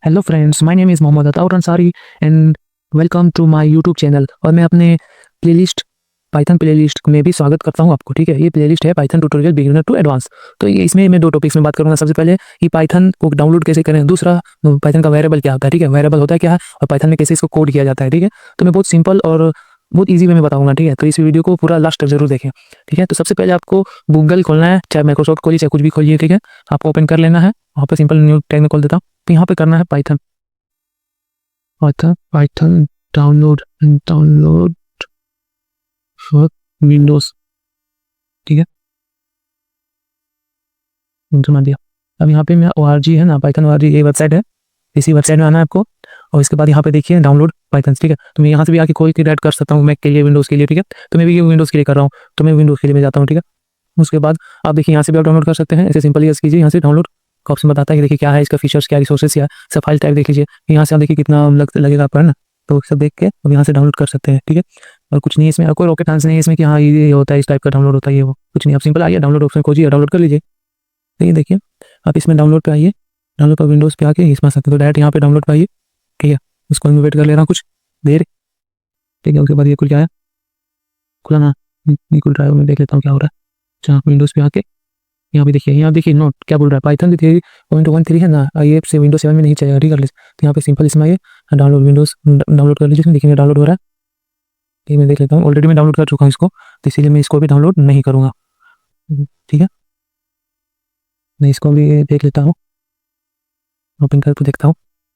Hello friends, my name is Mohammad Ataur Ansari and welcome to my YouTube channel. और मैं अपने playlist Python playlist में भी स्वागत करता हूं आपको। ठीक है, ये प्लेलिस्ट है Python tutorial beginner to advance. तो ये इसमें मैं दो टॉपिक्स में बात करूंगा। सबसे पहले कि पाइथन को डाउनलोड कैसे करें, दूसरा पाइथन का वेरिएबल क्या होता है। ठीक है, वेरिएबल होता है क्या है और पाइथन में कैसे इसको कोड किया जाता है। ठीक है, तो मैं बहुत सिंपल और बहुत ईजी वे में बताऊंगा। ठीक है, तो इस वीडियो को पूरा लास्ट तक जरूर देखें। ठीक है, तो सबसे पहले आपको गूगल खोलना है, चाहे माइक्रोसॉफ्ट खोलिए चाहे कुछ भी खोलिए। ठीक है, आपको ओपन कर लेना है। वहाँ पर सिंपल न्यू टैग में खोल देता हूँ। तो यहाँ पे करना है Python Python download for Windows. ठीक है, जमा दिया। अब यहाँ पे मेरा ORG है ना, पाइथन ORG ये वेबसाइट है। इसी वेबसाइट में आना है आपको और इसके बाद यहाँ पे देखिए डाउनलोड पाइथन। ठीक है, तो मैं यहाँ से भी आके खोल के ऐड कर सकता हूँ मैक के लिए, विंडोज़ के लिए। ठीक है, तो मैं भी ये विंडोज़ के लिए कर रहा हूँ, तो मैं विंडोज़ के लिए मैं जाता हूँ। ठीक है, उसके बाद आप देखिए यहाँ से भी आप डाउनलोड कर सकते हैं। ऐसे सिंपल यस कीजिए, यहाँ से डाउनलोड का ऑप्शन बताता है कि देखिए क्या है इसका फीचर्स, क्या रिसोर्सेस, क्या सब फाइल टाइप देख लीजिए। यहाँ से आप देखिए कितना लगेगा आपका, है ना। तो सब देख के अब यहाँ से डाउनलोड कर सकते हैं। ठीक है, और कुछ नहीं इसमें, कोई रॉकेट साइंस नहीं है इसमें कि हाँ ये होता है इस टाइप का डाउनलोड होता है, ये वो कुछ नहीं। आप सिंपल आइए डाउनलोड ऑप्शन खोजिए, डाउनलोड कर लीजिए। ठीक है, देखिए आप इसमें डाउनलोड पे आइए, डाउनलोड पर विंडोज़ पे आके इसमें आ सकते हैं। तो डायरेक्ट यहाँ पे डाउनलोड पे आइए। ठीक है, उसको मैं वेट कर ले रहा हूँ कुछ देर। ठीक है, उसके बाद ये खुल जाए, खुला ना नहीं खुल रहा है, मैं देख लेता हूँ क्या हो रहा है। अच्छा, विंडोज़ पे आके यहाँ पे देखिए, यहाँ देखिए नोट क्या बोल रहा है, पाइथन 3.13 है ना, ये से विंडोज 7 में नहीं चलेगा। ठीक है, तो यहाँ पे सिंपल इसमें आइए, डाउनलोड विंडोज डाउनलोड कर लीजिए। इसमें देखिए डाउनलोड हो रहा है। ठीक, मैं देख लेता हूँ, ऑलरेडी मैं डाउनलोड कर चुका हूँ इसको, तो इसीलिए मैं इसको भी डाउनलोड नहीं करूँगा। ठीक है, मैं इसको भी देख लेता हूँ, ओपन करके देखता हूँ।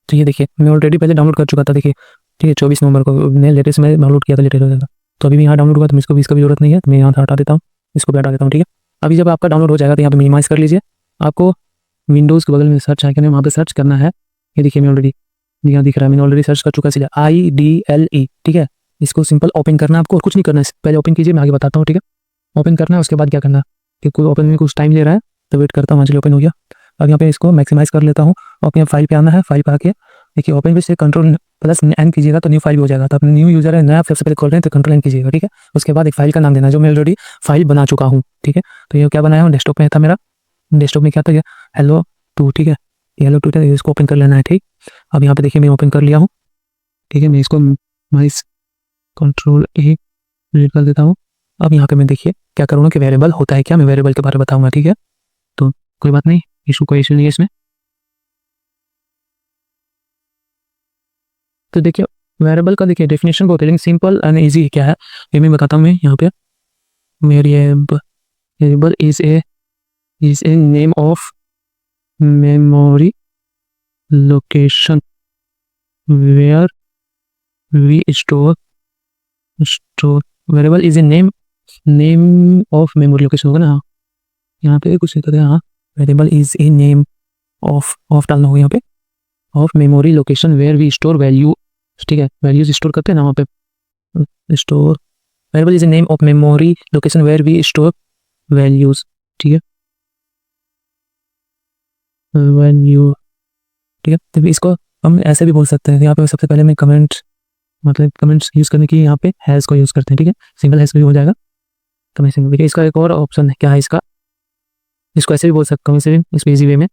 तो ये देखिए मैं ऑलरेडी पहले डाउनलोड कर चुका था। देखिए ठीक है, 24 नवंबर को मैं लेटेस्ट में डाउनलोड किया था, लेटेस्ट हो जाता। तो अभी भी यहाँ डाउनलोड हुआ, तो इसको भी इसका भी जरूरत नहीं है, तो मैं यहाँ हटा देता हूँ, इसको भी हटा देता हूँ। ठीक है, अभी जब आपका डाउनलोड हो जाएगा तो यहाँ पे मिनिमाइज कर लीजिए। आपको विंडोज़ के बगल में सर्च आइकन है, वहाँ पे सर्च करना है। ये देखिए मैं ऑलरेडी यहाँ दिख रहा है, मैंने ऑलरेडी सर्च कर चुका है, सीधा IDLE। ठीक है, इसको सिंपल ओपन करना है आपको, और कुछ नहीं करना है। पहले ओपन कीजिए, मैं आगे बताता हूँ। ठीक है, ओपन करना है, उसके बाद क्या करना है कि कोई ओपन में कुछ टाइम ले रहा है, तो वेट करता हूँ। चलिए ओपन हो गया। अब यहाँ पे इसको मैक्सिमाइज कर लेता हूँ और अपने फाइल पे आना है। फाइल पे आके देखिए ओपन पे से Ctrl+N कीजिएगा तो न्यू फाइल भी हो जाएगा। तो अपने न्यू यूजर है, नया सबसे पहले खोल रहे हैं तो Ctrl+N कीजिएगा। ठीक है, उसके बाद एक फाइल का नाम देना जो मैं ऑलरेडी फाइल बना चुका हूँ। ठीक है, तो ये क्या बनाया हूँ, डेस्कटॉप में था मेरा। डेस्कटॉप में क्या था, ये hello2। ठीक है, ये hello2 था, इसको ओपन कर लेना है। ठीक, अब यहाँ पे देखिए मैं ओपन कर लिया हूँ। ठीक है, मैं इसको माइस Ctrl+A डिलीट कर देता हूँ। अब यहाँ पे मैं देखिए क्या करूँगा कि वेरिएबल होता है क्या, मैं वेरिएबल के बारे में बताऊंगा। ठीक है, तो कोई बात नहीं, कोई इशू नहीं है इसमें। तो देखिए वेरिएबल का देखिए डेफिनेशन बहुत है, लेकिन सिंपल एंड इजी क्या है ये मैं बताता हूँ। मैं यहाँ पे variable is a name of memory location where we store variable is a name of memory location होगा ना। यहाँ पे कुछ नहीं, हाँ variable is a name of डालना होगा यहाँ पे, of memory location where we store value. ठीक है, वैल्यूज स्टोर करते हैं ना वहाँ पे, store variable is a name of memory location where we store values. ठीक है, वैल्यू। ठीक है, तो इसको हम ऐसे भी बोल सकते हैं। यहाँ पे सबसे पहले मैं कमेंट्स यूज करने की यहाँ पे हैश को यूज करते हैं। ठीक है, सिंगल हैश भी हो जाएगा। तो मैं सिंगल, देखिए इसका एक और ऑप्शन है, क्या है इसका, इसको ऐसे भी बोल सकता हूँ, इसे भी इस इजी वे में।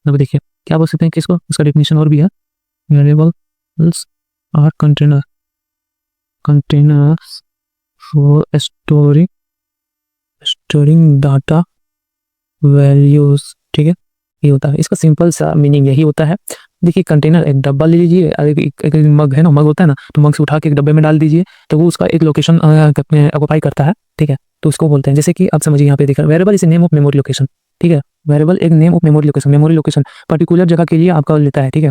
अब देखिए क्या बोल सकते हैं कि इसको, इसका डेफिनेशन और भी है, variables are containers for storing data values. ठीक है, ये होता है, इसका सिंपल सा मीनिंग यही होता है। देखिए कंटेनर, एक डब्बा ले लीजिए, एक मग है ना, मग होता है ना, तो मग से उठा के एक डब्बे में डाल दीजिए, तो वो उसका एक लोकेशन ऑक्यूपाई करता है। ठीक है, तो उसको बोलते हैं, जैसे कि आप समझिए यहाँ पे देख रहे हैं variable is name of memory location. ठीक है, वेरिएबल एक name of memory location particular जगह के लिए आपका लेता है। ठीक है,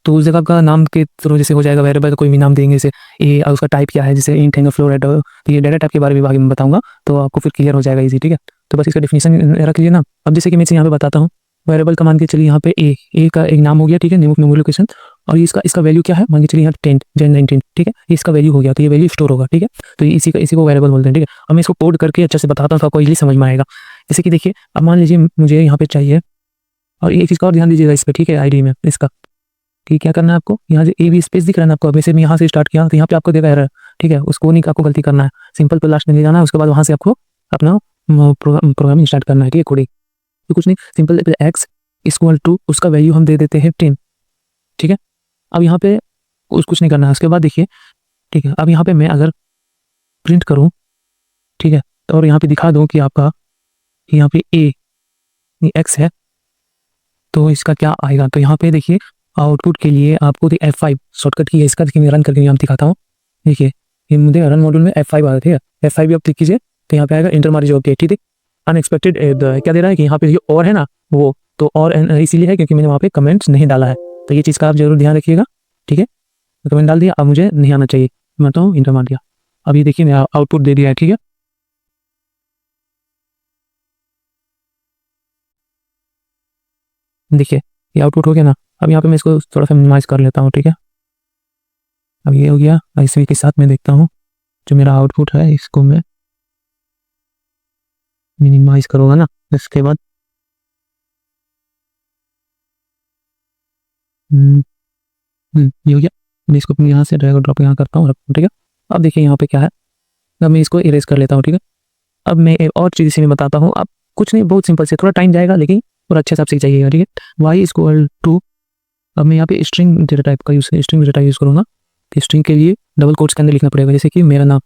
तो उस जगह का नाम के थ्रू जैसे हो जाएगा वेरिएबल, कोई भी नाम देंगे, जैसे ये उसका टाइप क्या है, जैसे इंट है, फ्लोरेट। तो ये डाटा टाइप के बारे में आगे मैं बताऊंगा, तो आपको फिर क्लियर हो जाएगा इजी। ठीक है, तो बस इसका डेफिनेशन रख लीजिए ना। अब जैसे कि मैं यहाँ पे बताता हूँ, वेरिएबल का मान के चलिए यहाँ पे ए का एक नाम हो गया। ठीक है, नेम ऑफ मेमोरी लोकेशन, और इसका वैल्यू क्या है, मान के चलिए यहाँ 10 Gen 19। ठीक है, इसका वैल्यू हो गया, तो ये वैल्यू स्टोर होगा। ठीक है, तो इसी को वेरिएबल बोलते हैं। ठीक है, अब मैं इसको कोड करके अच्छे से बताता हूँ तो आपको इजीली समझ में आएगा। जैसे कि देखिए अब मान लीजिए मुझे यहाँ पे चाहिए, और एक चीज़ का और ध्यान दीजिएगा इस पर। ठीक है, आईडी में इसका कि क्या करना है आपको, यहाँ से ए बी स्पेस दिख रहा है ना आपको, वैसे मैं यहाँ से स्टार्ट किया तो यहाँ पे आपको देगा एरर। ठीक है, उसको नहीं, आपको गलती करना है, सिंपल पे लास्ट में ले जाना है, उसके बाद वहाँ से आपको अपना प्रोग्रामिंग स्टार्ट करना है। ठीक है, कोडिंग तो कुछ नहीं, सिंपल एक्स इक्वल टू उसका वैल्यू हम दे देते हैं 10। ठीक है, अब यहाँ पे कुछ नहीं करना है। उसके बाद देखिए, ठीक है, अब यहाँ पे मैं अगर प्रिंट करूँ, ठीक है, और यहाँ पे दिखा दूँ कि आपका यहाँ पे ए एक्स है, तो इसका क्या आएगा। तो यहाँ पे देखिए आउटपुट के लिए आपको F5 शॉर्टकट की है इसका। देखिए मैं रन करके नाम दिखाता हूँ। देखिए ये मुझे रन मॉड्यूल में F5 आ रहा है, F5 भी आप क्लिक कीजिए तो यहाँ पे आएगा इंटर मारिज ओके। ठीक है, अनएक्सपेक्टेड क्या दे रहा है कि यहाँ पे ये और है ना वो, तो और इसीलिए है क्योंकि मैंने वहाँ पे कमेंट्स नहीं डाला है। तो ये चीज़ का आप जरूर ध्यान रखिएगा। ठीक है, कमेंट डाल दिया, अब मुझे नहीं आना चाहिए, मैं तो इंटर मार दिया। अब ये देखिए मेरा आउटपुट दे दिया है। ठीक है, देखिए ये आउटपुट हो गया ना। अब यहाँ पे मैं इसको थोड़ा सा मिनिमाइज कर लेता हूँ। ठीक है, अब ये हो गया। इसी के साथ मैं देखता हूँ जो मेरा आउटपुट है इसको मैं मिनिमाइज करूँगा ना, इसके बाद ये हो गया। मैं इसको यहाँ से ड्रैग और ड्रॉप यहाँ करता हूँ। ठीक है, अब देखिए यहाँ पे क्या है, अब मैं इसको इरेज कर लेता हूँ। ठीक है, अब मैं एक और चीज़ इसे मैं बताता हूँ। अब कुछ नहीं, बहुत सिंपल से, थोड़ा टाइम जाएगा लेकिन और अच्छे से आप सीख जाइएगा। ठीक है, वाई इक्वल टू, अब मैं यहाँ पे स्ट्रिंग डेटा टाइप का स्ट्रिंग डेटा यूज़ करूँगा। तो स्ट्रिंग के लिए डबल कोट्स के अंदर लिखना पड़ेगा, जैसे कि मेरा नाम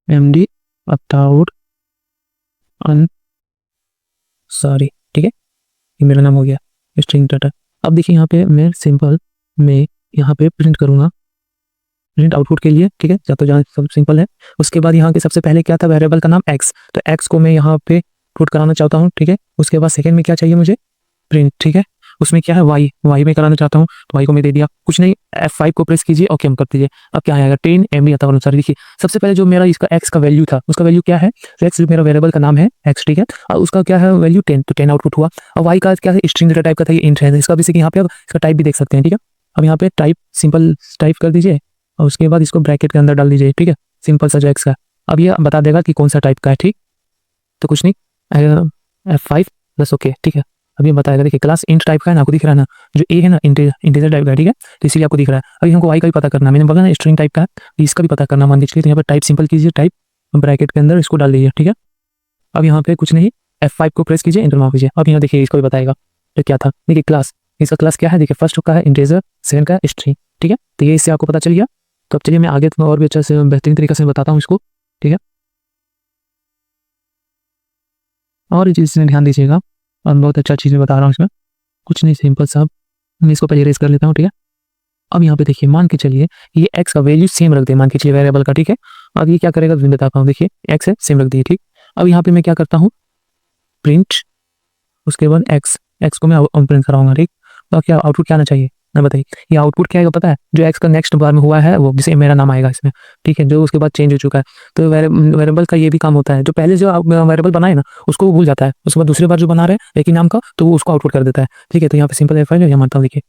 MD अताउड अंसारी। ठीक है, ये मेरा नाम हो गया स्ट्रिंग डाटा। अब देखिए यहाँ पे मैं सिंपल में यहाँ पे प्रिंट करूँगा, प्रिंट आउटपुट के लिए। ठीक है, या तो जहाँ सब सिंपल है। उसके बाद यहाँ के सबसे पहले क्या था, वेरिएबल का नाम एक्स, तो एक्स को मैं यहाँ पे पुट कराना चाहता हूँ। ठीक है, उसके बाद सेकंड में क्या चाहिए मुझे, प्रिंट। ठीक है, उसमें क्या है वाई में कराना चाहता हूँ, तो वाई को मैं दे दिया। कुछ नहीं, F5 को प्रेस कीजिए और कैम कर दीजिए। अब क्या आएगा, 10 MB आता है। देखिए सबसे पहले जो मेरा इसका एक्स का वैल्यू था, उसका वैल्यू क्या है, एक्स मेरा वेरिएबल का नाम है एक्स। ठीक है, और उसका क्या है वैल्यू 10, तो 10 आउटपुट हुआ। और वाई का क्या है, स्ट्रिंग डेटा टाइप का था, ये इंट है। इसका भी यहाँ पे अब इसका टाइप भी देख सकते हैं। ठीक है, अब यहाँ पे टाइप सिंपल टाइप कर दीजिए और उसके बाद इसको ब्रैकेट के अंदर डाल दीजिए। ठीक है, सिंपल सा जो एक्स का, अब ये बता देगा कि कौन सा टाइप का है। ठीक, तो कुछ नहीं, F5 प्लस ओके। ठीक है, अब ये बताएगा। देखिए क्लास इंट टाइप का है ना, आपको दिख रहा है ना, जो ए है ना इंटीजर टाइप का। ठीक है, तो इसीलिए आपको दिख रहा है। अभी हमको वाई का भी पता करना है, मैंने बोला ना स्ट्रिंग टाइप का, तो इसका भी पता करना मान लीजिए। तो यहाँ पर टाइप सिंपल कीजिए, टाइप ब्रैकेट के अंदर इसको डाल दीजिए। ठीक है, अब यहाँ पे कुछ नहीं, F5 को प्रेस कीजिए, एंटर मार कीजिए। अब यहाँ देखिए इसको भी बताएगा तो क्या था। देखिए क्लास, इसका क्लास क्या है, देखिए फर्स्ट का है इंटीजर, सेकंड का है स्ट्रिंग। ठीक है, तो ये इससे आपको पता चल गया। तो अब चलिए मैं आगे और भी अच्छा से बेहतरीन तरीके से बताता हूँ इसको। ठीक है, और ये चीज़ ध्यान दीजिएगा, और बहुत अच्छा चीज़ मैं बता रहा हूँ इसमें। कुछ नहीं, सिंपल सा मैं इसको पहले रेस कर लेता हूँ। ठीक है, अब यहाँ पे देखिए मान के चलिए ये एक्स का वैल्यू सेम रख दे, मान के चलिए वेरिएबल का। ठीक है, अब ये क्या करेगा मैं बताता हूँ। देखिए एक्स है, सेम रख दिए। ठीक, अब यहाँ पे मैं क्या करता हूँ, प्रिंट, उसके बाद एक्स, एक्स को मैं प्रिंट कराऊंगा। ठीक, तो क्या आउटपुट क्या आना चाहिए ना बताइए। ये आउटपुट क्या आएगा पता है, जो एक्स का नेक्स्ट बार में हुआ है वो, जैसे मेरा नाम आएगा इसमें। ठीक है, जो उसके बाद चेंज हो चुका है। तो वेरिएबल का ये भी काम होता है, जो पहले जो वेरिएबल बनाए ना उसको वो भूल जाता है, उसके बाद दूसरी बार जो बना रहे हैं एक ही नाम का, तो वो उसको आउटपुट कर देता है। ठीक है, तो यहाँ पे सिंपल F5 यहाँ मानता हूँ। देखिए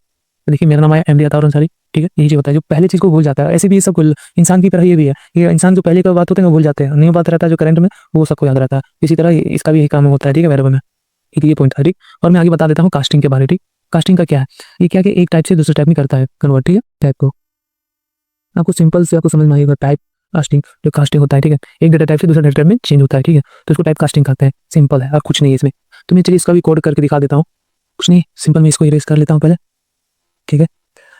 देखिए मेरा नाम आया MD अताउड अंसारी। ठीक है, यही चीज होता है, जो पहले चीज को भूल जाता है। ऐसे भी ये सब इंसान की तरह ये भी है, ये इंसान जो पहले का बात होते हैं वो भूल जाते हैं, न्यू बात रहता है जो करंट में वो सबको याद रहता है। इसी तरह इसका भी यही काम होता है। ठीक है, वेरिएबल में एक ये पॉइंट था। ठीक, और मैं आगे बता देता हूँ कास्टिंग के बारे में। ठीक, कास्टिंग का क्या है, ये क्या कि एक टाइप से दूसरे टाइप में करता है कन्वर्ट। ठीक है, टाइप को आपको सिंपल से आपको समझ में आएगा। टाइप कास्टिंग, जो कास्टिंग होता है, ठीक है, एक डेटा टाइप से दूसरे डेटा टाइप में चेंज होता है। ठीक है, तो इसको टाइप कास्टिंग करते हैं। सिंपल है और कुछ नहीं है इसमें। तो मैं चलिए इसका भी कोड करके दिखा देता हूँ। कुछ नहीं, सिंपल मैं इसको इरेज कर लेता हूँ पहले। ठीक है,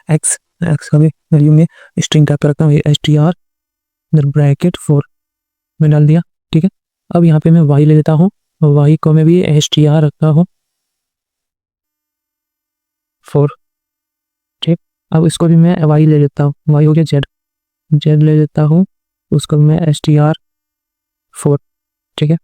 एक्स एक्स का भी वैल्यू में स्ट्रिंग टाइप रखता हूँ, str ब्रैकेट 4 में डाल दिया। ठीक है, अब यहाँ पे मैं वाई ले लेता हूँ, वाई को मैं भी str रखता हूँ 4। ठीक, अब इसको भी मैं वाई ले लेता हूँ, वाई हो गया जेड, जेड ले लेता हूँ, उसको मैं str 4। ठीक है,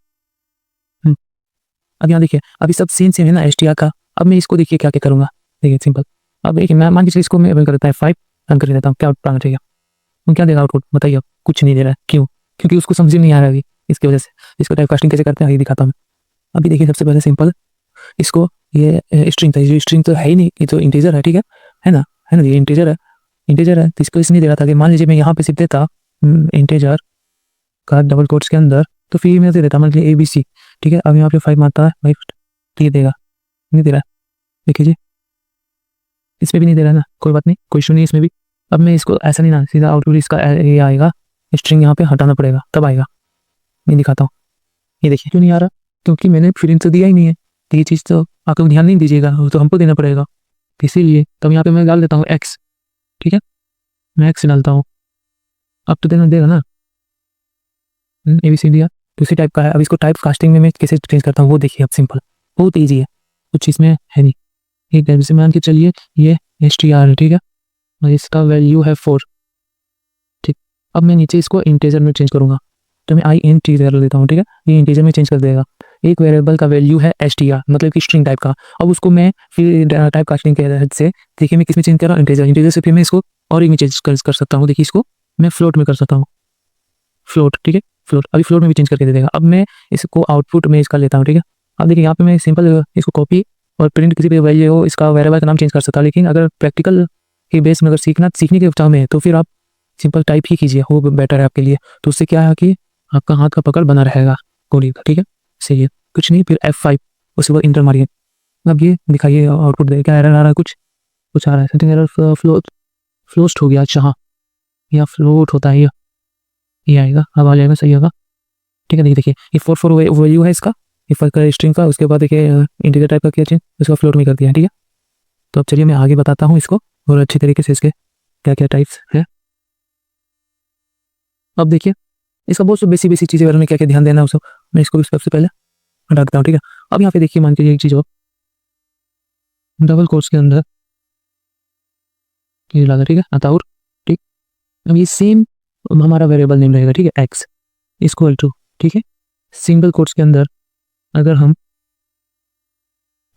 अब यहाँ देखिए अभी सब सेम है ना str का। अब मैं इसको देखिए क्या क्या करूँगा, देखिए सिंपल। अब देखिए मैं मान लीजिए इसको मैं करता है 5 रन कर देता हूँ, क्या आउटपुट आना चाहिए, क्या देगा आउटपुट बताइए। कुछ नहीं दे रहा है, क्यों, क्योंकि उसको समझ नहीं आ रहा है अभी, इसकी वजह से। इसको टाइप कास्टिंग कैसे करते हैं ये दिखाता हूँ मैं। अभी देखिए सबसे पहले सिंपल इसको, ये स्ट्रिंग था, ये स्ट्रिंग तो है ही नहीं, ये तो इंटीजर है। ठीक है ना, है ना, ये इंटीजर है, इंटीजर है। तो इसको इसलिए दे रहा था कि मान लीजिए मैं यहाँ पे सिर्फ देता इंटीजर का डबल कोट्स के अंदर, तो फिर मैं दे देता मान लीजिए ABC। ठीक है, अब यहाँ पे 5 मारता है 5, तो ये देगा, नहीं दे रहा है। देखिए इसमें भी नहीं दे रहा है ना, कोई बात नहीं, कोई इशू नहीं इसमें भी। अब मैं इसको ऐसा नहीं ना, सीधा आउटपुट इसका ये आएगा, स्ट्रिंग यहाँ पे हटाना पड़ेगा तब आएगा। मैं दिखाता हूँ, ये देखिए क्यों नहीं आ रहा, क्योंकि मैंने प्रिंट तो दिया ही नहीं है। तो ये चीज़ तो आप लोग ध्यान नहीं दीजिएगा, वो तो हमको देना पड़ेगा, इसीलिए तब यहाँ पे मैं डाल देता हूँ एक्स। ठीक है, मैं एक्स डालता हूँ, अब तो देना देगा ना। ABCD उसी टाइप का है। अब इसको टाइप कास्टिंग में मैं कैसे चेंज करता हूँ वो देखिए, अब सिंपल, बहुत ईजी है, कुछ इसमें है नहीं। ठीक है, जैसे मान के चलिए ये STR है, ठीक है, और इसका वैल्यू है 4। ठीक, अब मैं नीचे इसको इंटीजर में चेंज करूँगा, तो मैं INT कर देता हूँ। ठीक है, ये इंटीजर में चेंज कर देगा। एक वेरिएबल का वैल्यू है STR, मतलब कि स्ट्रिंग टाइप का। अब उसको मैं फिर टाइप कास्टिंग के तहत से देखिए मैं किस में चेंज कर रहा हूँ, इंटीजर से फिर मैं इसको और एक में चेंज कर सकता हूँ। देखिए इसको मैं फ्लोट में कर सकता हूँ, फ्लोट। ठीक है, फ्लोट, अभी फ्लोट में भी चेंज करके दे देगा। अब मैं इसको आउटपुट में इसका लेता हूँ। ठीक है, अब देखिए यहाँ पे मैं सिंपल इसको कॉपी और प्रिंट किसी भी वैल्यू हो इसका वेरिएबल का नाम चेंज कर सकता हूँ, लेकिन अगर प्रैक्टिकल के बेस में अगर सीखने के टाइम में है तो फिर आप सिंपल टाइप ही कीजिए, वो बेटर है आपके लिए। तो उससे क्या है कि आपका हाथ का पकड़ बना रहेगा कोडिंग का। ठीक है, सही है, कुछ नहीं, फिर F5 उसके बाद इंटर मारिए। अब ये दिखाइए आउटपुट दे, क्या एरर आ रहा है, कुछ आ रहा है, समथिंग एरर फ्लोस्ट हो गया। अच्छा हाँ, या फ्लोट होता है ये आएगा, अब आ जाएगा, सही होगा। ठीक है, देखिए ये 4 वैल्यू है इसका, ये फर्क स्ट्रिंग का। उसके बाद देखिए इंटीजर टाइप का किया चेंज, उसका फ्लोट में कर दिया। ठीक है, तो अब चलिए मैं आगे बताता हूँ इसको और अच्छी तरीके से इसके क्या क्या टाइप्स है। अब देखिए इसका बहुत सी बेसिक चीज़ें बारे में क्या क्या ध्यान देना है उसको मैं इसको भी सबसे पहले हटा देता हूँ। ठीक है, अब यहाँ पे देखिए मान लीजिए एक चीज़ हो, डबल कोट्स के अंदर ये डाला, ठीक है, अताउर। ठीक, अब ये सेम हमारा वेरिएबल नेम रहेगा। ठीक है, एक्स इक्वल टू, ठीक है, सिंगल कोट्स के अंदर अगर हम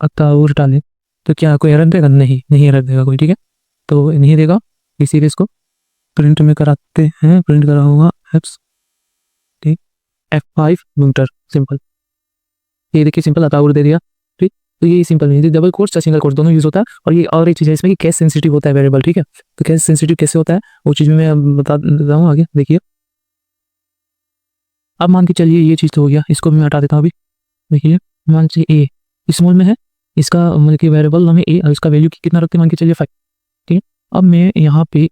अताउर डालें तो क्या कोई एरर देगा? नहीं, नहीं एरर देगा कोई। ठीक है, तो नहीं देगा, इसीलिए इसको प्रिंट में कराते हैं, प्रिंट करा हुआ एप्स। ठीक, F5 विंटर, सिंपल, ये देखिए सिंपल अताउर दे दिया। ठीक, तो ये सिंपल नहीं, डबल कोट्स या सिंगल कोट्स दोनों यूज होता है। और ये और एक चीज़ है इसमें कि केस सेंसिटिव होता है वेरिएबल। ठीक है, तो केस सेंसिटिव कैसे होता है वो चीज़ मैं बता देता हूँ आगे, देखिए। अब मान के चलिए ये चीज़ तो हो गया, इसको भी मैं हटा देता हूँ अभी। देखिए मान लीजिए ए स्मॉल में है, इसका मतलब कि वेरिएबल नाम है ए और इसका वैल्यू कितना रखते हैं, मान के चलिए 5। ठीक है, अब मैं यहाँ पे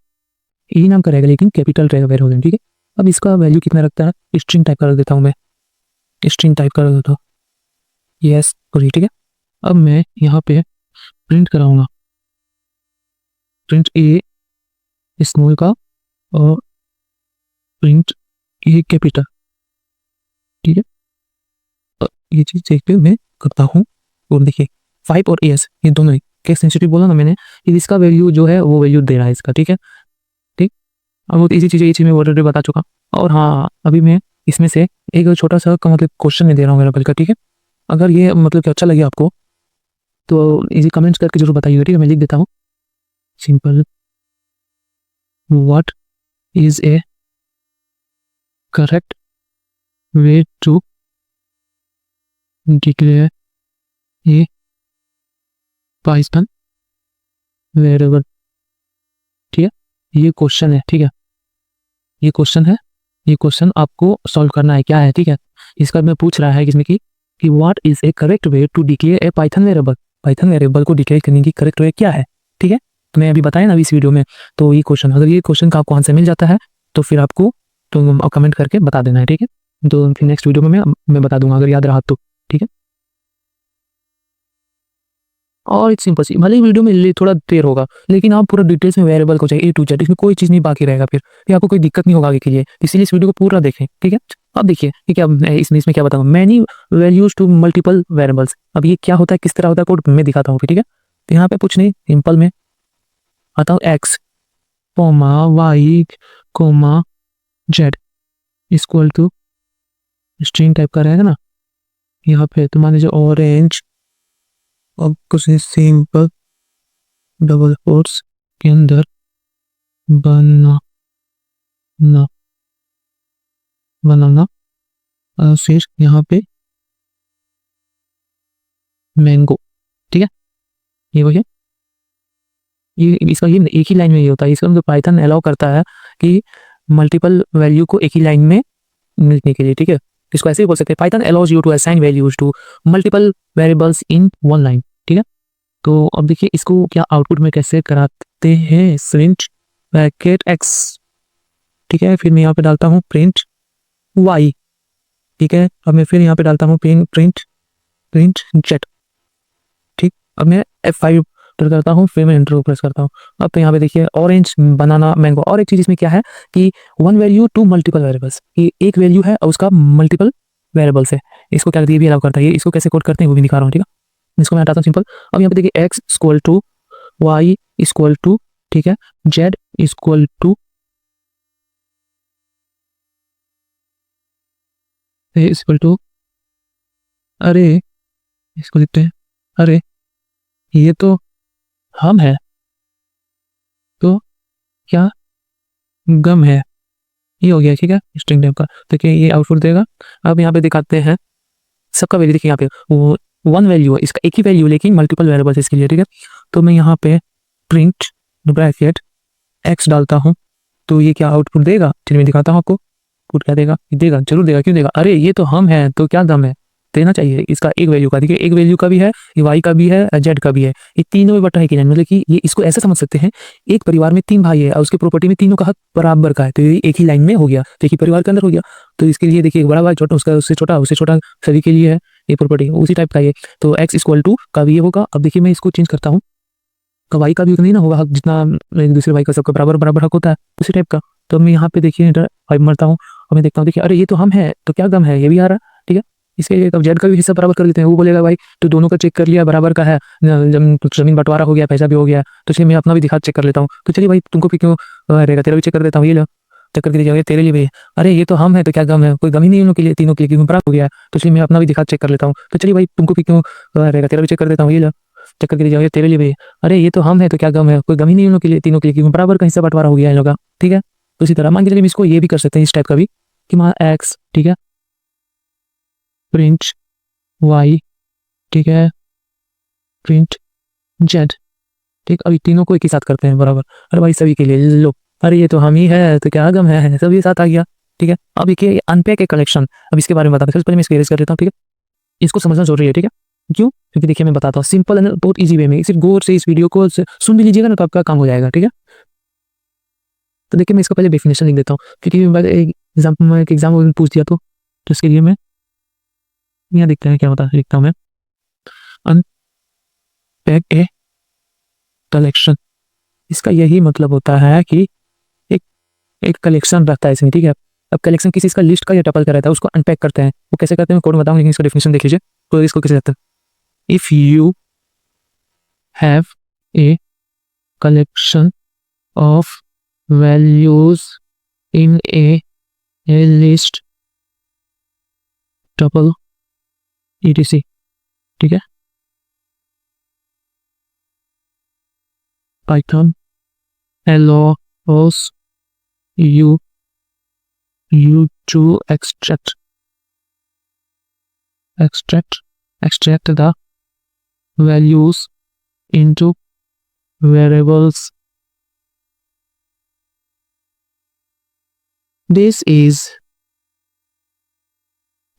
ए नाम का रहेगा लेकिन कैपिटल रहेगा वेरिएबल। ठीक है, अब इसका वैल्यू कितना रखता है, स्ट्रिंग टाइप का रख देता हूँ मैं, स्ट्रिंग टाइप का रख देता हूँ, यस करिए। ठीक है, अब मैं यहाँ पे प्रिंट कराऊंगा, प्रिंट ए स्मॉल का और प्रिंट ए कैपिटल। ठीक है, ये चीज़ देख पे मैं करता हूँ और देखिए 5 और एस ये दोनों ही केस सेंसिटिव बोला ना मैंने, इसका वैल्यू जो है वो वैल्यू दे रहा है इसका। ठीक है, ठीक, अब बहुत ईजी चीज़ है, ये चीज़ मैं ऑलरेडी बता चुका। और हाँ, अभी मैं इसमें से एक छोटा सा मतलब क्वेश्चन नहीं दे रहा हूँ मेरा का। ठीक है, अगर ये मतलब कि अच्छा लगे आपको तो इजी कमेंट्स करके जरूर बताइएगा। ठीक है, मैं लिख देता हूँ simple, what is a correct way to declare a Python variable. ठीक है, ये क्वेश्चन है। ठीक है, ये क्वेश्चन है, ये क्वेश्चन आपको सॉल्व करना है, क्या है। ठीक है, इसका मैं पूछ रहा है इसमें कि what is a correct way to declare a Python variable, Python variable को डिक्लेयर करने की करेक्ट वे क्या है। ठीक है, तो मैं अभी बताया ना अभी इस वीडियो में, तो ये क्वेश्चन, अगर ये क्वेश्चन का आपको आंसर मिल जाता है तो फिर आपको तो कमेंट करके बता देना है। ठीक है, तो फिर नेक्स्ट वीडियो में मैं बता दूंगा अगर याद रहा तो। ठीक है, और इट्स सिंपल सी, भले ही वीडियो में थोड़ा देर होगा लेकिन आप पूरा डिटेल्स में वेरिएबल को चाहिए A to Z, इसमें कोई चीज़ नहीं बाकी रहेगा, फिर आपको कोई दिक्कत नहीं होगा आगे के लिए, इसीलिए इस वीडियो को पूरा देखें। ठीक है, अब देखिए कि क्या इसमें क्या बताऊँ, many values to multiple variables. अब ये क्या होता है, किस तरह होता है कोड मैं दिखाता हूँ। ठीक है, तो यहाँ पे कुछ नहीं, सिंपल में आता हूँ X comma Y comma Z equal to string type का रहेगा ना यहाँ पे, तो मान लीजिए ऑरेंज, अब कुछ सिंपल डबल कोट्स के अंदर बनाना बनाना और फिर यहाँ पे मैंगो। ठीक है, ये वही है, ये इसका ये एक ही लाइन में ये होता है, इसका मतलब पाइथन अलाउ करता है कि मल्टीपल वैल्यू को एक ही लाइन में मिलने के लिए। ठीक है, इसको ऐसे ही बोल सकते हैं, Python allows you to assign values to multiple variables in one line. ठीक है, तो अब देखिए इसको क्या आउटपुट में कैसे कराते हैं, प्रिंट ब्रैकेट एक्स। ठीक है, फिर मैं यहाँ पे डालता हूँ प्रिंट वाई। ठीक है, अब मैं फिर यहाँ पे डालता हूँ प्रिंट प्रिंट जेड। अब मैं F5 एंटर करता हूँ, फिर मैं एंटर को प्रेस करता हूँ। अब तो यहाँ पे देखिए ऑरेंज, बनाना, मैंगो। और एक चीज़ इसमें क्या है कि one value to multiple variables, ये एक वैल्यू है और उसका मल्टीपल वेरिएबल्स है। इसको क्या ये भी अलाउ करता है। ये इसको कैसे कोड करते हैं वो भी दिखा रहा हूँ, ठीक है। इसको मैं हटाता हूँ सिंपल। अब यहाँ पे देखिए x equal to y equal to, ठीक है, z equal to equal to, अरे इसको लिखते हैं, अरे ये तो हम है, तो क्या गम है। ये हो गया, ठीक है, स्ट्रिंग टाइप का। देखिए ये आउटपुट देगा। अब यहाँ पे दिखाते हैं सबका वैल्यू। देखिए यहाँ पे वो वन वैल्यू है, इसका एक ही वैल्यू लेकिन मल्टीपल वेरिएबल्स इसके लिए, ठीक है। तो मैं यहाँ पे प्रिंट ब्रैकेट एक्स डालता हूँ, तो ये क्या आउटपुट देगा, चलिए मैं दिखाता हूँ आपको। आउटपुट क्या देगा, देगा, जरूर देगा, क्यों देगा, अरे ये तो हम है, तो क्या दम है, देना चाहिए इसका एक वैल्यू का। देखिए एक वैल्यू का भी है, ये वाई का भी है, जेड का भी है, ये तीनों में बटा है कि नहीं। मतलब कि ये इसको ऐसे समझ सकते हैं, एक परिवार में 3 भाई है और उसके प्रॉपर्टी में तीनों का हक बराबर का है, तो ये एक ही लाइन में हो गया, तो एक ही परिवार के अंदर हो गया। तो इसके लिए देखिए बड़ा भाई छोटा, उसका उससे छोटा सभी के लिए है ये प्रॉपर्टी, उसी टाइप का ये। तो एक्स इक्वल टू का भी ये होगा। अब देखिए मैं इसको चेंज करता हूँ, का वाई का भी उतना ही ना होगा हक, जितना एक दूसरे भाई का सबका बराबर बराबर हक होता है, उसी टाइप का। तो मैं यहाँ पे देखिए फाइव मरता हूँ और मैं देखता हूँ, देखिए अरे ये तो हम है, तो क्या गम है, ये भी आ रहा है, ठीक है। इसके लिए तब जेड का भी हिस्सा बराबर कर देते हैं। वो बोलेगा भाई तो दोनों का चेक कर लिया, बराबर का है, जमीन बंटवारा हो गया, पैसा भी हो गया, तो चलिए मैं अपना भी दिखा चेक कर लेता हूँ। तो चलिए भाई तुमको भी क्यों रहेगा, तेरा भी चेक कर देता हूँ, ये लो चेक करके दीजिए तेरे लिए भी। अरे ये तो हम है, तो क्या गम है, कोई गम ही नहीं उन लोगों के लिए, तीनों के लिए, क्योंकि बराबर हो गया। तो चलिए मैं अपना भी दिखा चेक कर लेता हूँ। तो चलिए भाई तुमको भी क्यों रहेगा, तेरा भी चेक कर देता हूँ, ये लो चेक करके दीजिए तेरे लिए भी। अरे ये तो हम है, तो क्या गम है, कोई गम ही नहीं उन लोगों के लिए, तीनों के लिए, क्योंकि बराबर का हिस्सा बंटवारा हो गया इन लोगों का, ठीक है। तो इसी तरह मान के चलिए इसको ये भी कर सकते हैं इस टाइप का भी, कि मान एक्स, ठीक है, प्रिंट वाई, ठीक है, प्रिंट जेड, ठीक। अभी तीनों को एक ही साथ करते हैं बराबर। अरे भाई सभी के लिए लो, अरे ये तो हम ही है, तो क्या गम है, सभी साथ आ गया, ठीक है। अब ये अनपैक एक कलेक्शन, अब इसके बारे में बताते हैं। पहले मैं इसको इरेज कर देता हूँ, ठीक है। इसको समझना जरूरी है, ठीक है। क्यों, क्योंकि देखिए मैं बताता हूँ सिंपल एंड बहुत इजी वे में, सिर्फ गौर से इस वीडियो को सुन भी लीजिएगा ना तो आपका काम हो जाएगा, ठीक है। तो देखिए मैं इसका पहले डेफिनेशन लिख देता हूँ, क्योंकि एक एग्जाम पूछ दिया तो इसके लिए मैं यहाँ देखते हैं क्या होता है, लिखता हूँ मैं अनपैक ए कलेक्शन। इसका यही मतलब होता है कि एक एक कलेक्शन रहता है इसमें, ठीक है। अब कलेक्शन किसी इसका लिस्ट का या टपल का रहता है, उसको अनपैक करते हैं। वो कैसे करते हैं कोड में बताऊंगा, लेकिन इसका डेफिनेशन देख लीजिए। तो इसको कैसे कहते हैं, if you have a collection of values in A list tuple etc, ठीक है। Python allows you to extract the values into variables. This is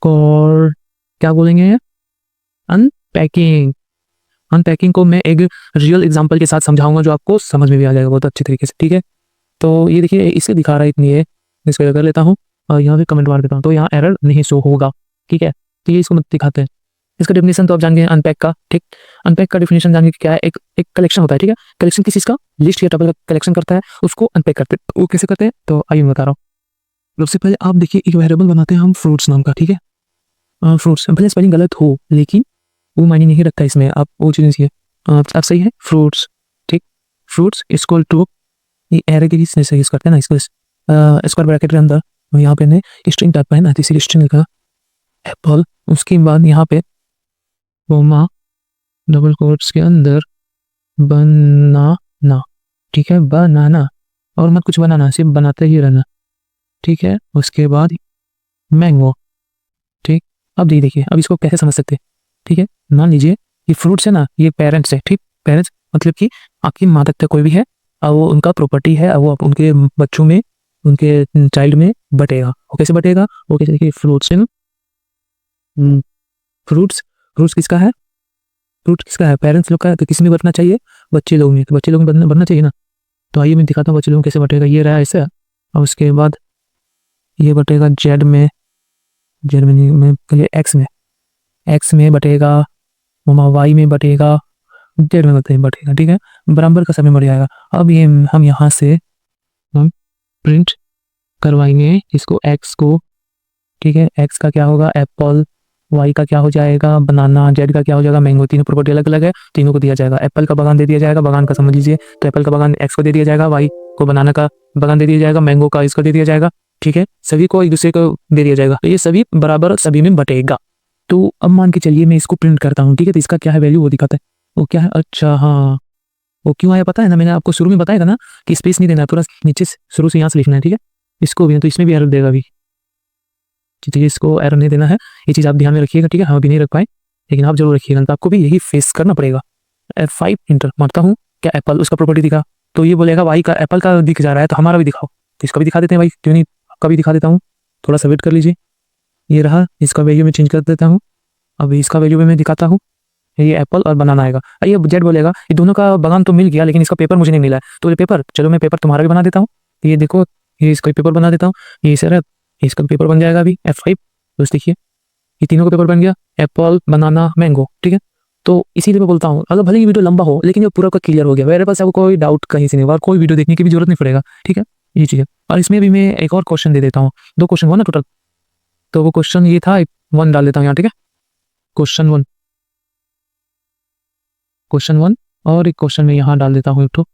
called, क्या बोलेंगे, अनपैकिंग। अनपैकिंग को मैं एक रियल एग्जांपल के साथ समझाऊंगा जो आपको समझ में भी आ जाएगा बहुत अच्छी तरीके से, ठीक है। तो ये देखिए इसे दिखा रहा है इतनी है, इसको कर लेता हूँ और यहाँ पे कमेंट मार देता हूँ, तो यहाँ एरर नहीं शो होगा, ठीक है। तो ये इसको मत दिखाते हैं। इसका डेफिनेशन तो आप जान गए अनपैक का, ठीक। अनपैक का डेफिनेशन जान गए क्या है, एक कलेक्शन होता है, ठीक है। कलेक्शन किसी चीज़ का लिस्ट या टेबल का कलेक्शन करता है, उसको अनपैक करते हैं। वो कैसे करते हैं तो आइए मैं बता रहा हूँ। सबसे पहले आप देखिए एक वेरिएबल बनाते हैं हम फ्रूट्स नाम का, ठीक है। फ्रूट्स भले स्पेलिंग गलत हो लेकिन वो मायने नहीं रखता इसमें, आप वो चीज़ आप सही है फ्रूट्स, ठीक। फ्रूट्स इक्वल टू, ये एरे के बीच से यूज करते हैं ना इसको, स्क्वायर ब्रैकेट के अंदर यहाँ पे ने स्ट्रिंग टाइप का है ना, तो इसी स्ट्रिंग लिखा एप्पल। उसके बाद यहाँ पे कोमा डबल कोट्स के अंदर बनाना, ठीक है, बनाना, और मत कुछ बनाना, सिर्फ बनाते ही रहना, ठीक है। उसके बाद मैंगो, ठीक। अब देखिए अब इसको कैसे समझ सकते हैं, ठीक है। मान लीजिए ये फ्रूट्स है ना, ये पेरेंट्स है, ठीक। पेरेंट्स मतलब कि आपकी माता पिता कोई भी है और वो उनका प्रॉपर्टी है, और वो उनके बच्चों में, उनके चाइल्ड में बटेगा। वो कैसे बटेगा, वो कैसे, देखिए फ्रूट्स है ना, फ्रूट्स, फ्रूट्स किसका है, फ्रूट किसका है, पेरेंट्स लोग का है, तो किस में बटना चाहिए, बच्चे लोग में, तो बच्चे लोग में बनना चाहिए ना। तो आइए मैं दिखाता हूँ बच्चे लोग कैसे बटेगा। ये रहा ऐसा, और उसके बाद ये बटेगा जेड में, जेड में एक्स में, एक्स में बटेगा, वाई में बटेगा, जेड में बढ़ेगा, ठीक है, बराबर का समय बढ़ जाएगा। अब ये हम यहाँ से हम प्रिंट करवाएंगे इसको एक्स को, ठीक है, एक्स का क्या होगा एप्पल, वाई का क्या हो जाएगा बनाना, जेड का क्या हो जाएगा मैंगो। तीनों प्रॉपर्टी अलग अलग है, तीनों को दिया जाएगा। एप्पल का बागान दे दिया जाएगा, बागान का समझ लीजिए, तो एप्पल का बागान एक्स को दे दिया जाएगा, वाई को बनाना का बागान दे दिया जाएगा, मैंगो का इसको दे दिया जाएगा, ठीक है, सभी को एक दूसरे को दे दिया जाएगा। तो ये सभी बराबर सभी में बटेगा। तो अब मान के चलिए मैं इसको प्रिंट करता हूँ, ठीक है, तो इसका क्या है वैल्यू वो दिखाता है। वो क्या है, अच्छा हाँ, वो क्यों आया पता है ना, मैंने आपको शुरू में बताया था ना कि स्पेस नहीं देना है, पूरा नीचे शुरू से यहाँ से लिखना है, ठीक है। इसको भी तो इसमें भी एरर देगा अभी, ठीक है, इसको एरर नहीं देना है, ये चीज़ आप ध्यान में रखिएगा, ठीक है। हम अभी नहीं रख पाए लेकिन आप जरूर रखिएगा, तो आपको भी यही फेस करना पड़ेगा। F5 इंटर मारता हूँ, क्या एप्पल उसका प्रॉपर्टी दिखा, तो ये बोलेगा वाई का एप्पल का दिख जा रहा है, तो हमारा भी दिखाओ, तो इसका भी दिखा देते हैं भाई, क्यों नहीं, आपका भी दिखा देता हूँ, थोड़ा सा वेट कर लीजिए। ये रहा, इसका वैल्यू में चेंज कर देता हूँ, अभी इसका वैल्यू में मैं दिखाता हूँ, ये एप्पल और बनाना आएगा। ये जेड बोलेगा ये दोनों का बागान तो मिल गया लेकिन इसका पेपर मुझे नहीं मिला है, तो ये पेपर, चलो मैं पेपर तुम्हारा भी बना देता हूँ, ये देखो, ये इसका पेपर बना देता हूँ, ये सर इसका पेपर बन जाएगा अभी F5, तो देखिए ये तीनों का पेपर बन गया, एप्पल बनाना मैंगो, ठीक है। तो इसीलिए मैं बोलता हूँ अगर भले ये वीडियो लंबा हो लेकिन ये पूरा का क्लियर हो गया, मेरे पास आपको कोई डाउट कहीं से नहीं होगा, कोई वीडियो देखने की भी जरूरत नहीं पड़ेगा, ठीक है, ये चीज़ है। और इसमें भी मैं एक और क्वेश्चन दे देता हूँ, 2 क्वेश्चन हुआ ना टोटल, तो वो क्वेश्चन ये था 1 डाल देता हूँ यहाँ, ठीक है, क्वेश्चन 1 और एक क्वेश्चन मैं यहाँ डाल देता हूँ एक तो।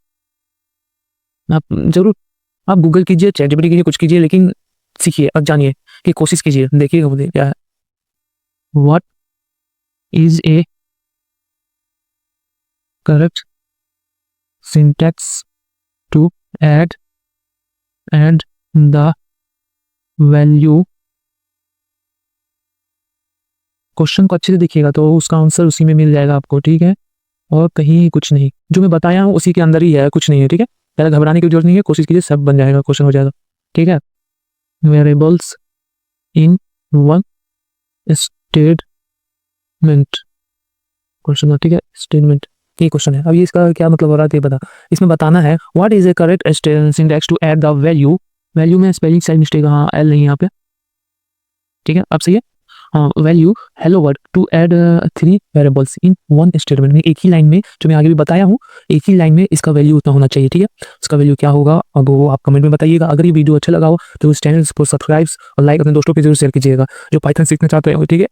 आप जरूर आप गूगल कीजिए, चैट जीपीटी कीजिए, कुछ कीजिए, लेकिन सीखिए और जानिए कि कोशिश कीजिए, देखिएगा मुझे क्या है। What is a correct syntax to add the value, question को अच्छे से देखिएगा तो उसका आंसर उसी में मिल जाएगा आपको, ठीक है, और कहीं कुछ नहीं, जो मैं बताया हूँ उसी के अंदर ही है, कुछ नहीं है, ठीक है, ज़्यादा घबराने की जरूरत नहीं है, कोशिश कीजिए सब बन जाएगा, क्वेश्चन हो जाएगा, ठीक है। Variables in one statement, question, ठीक है, स्टेटमेंट ये क्वेश्चन है। अब ये इसका क्या मतलब हो रहा है ये बता, इसमें बताना है what is a correct syntax to add the value, value में स्पेलिंग साइड मिस्टेक, हाँ एल नहीं यहाँ पे, ठीक है, अब सही है, हाँ value hello word to add 3 variables in one statement में, एक ही लाइन में, जो मैं आगे भी बताया हूँ एक ही लाइन में इसका वैल्यू उतना होना चाहिए, ठीक है। उसका वैल्यू क्या होगा अब वो आप कमेंट में बताइएगा। अगर ये वीडियो अच्छा लगा हो तो उस चैनल को सब्सक्राइब और लाइक अपने दोस्तों के जरूर शेयर कीजिएगा जो पाइथन सीखना चाहते हैं, ठीक है।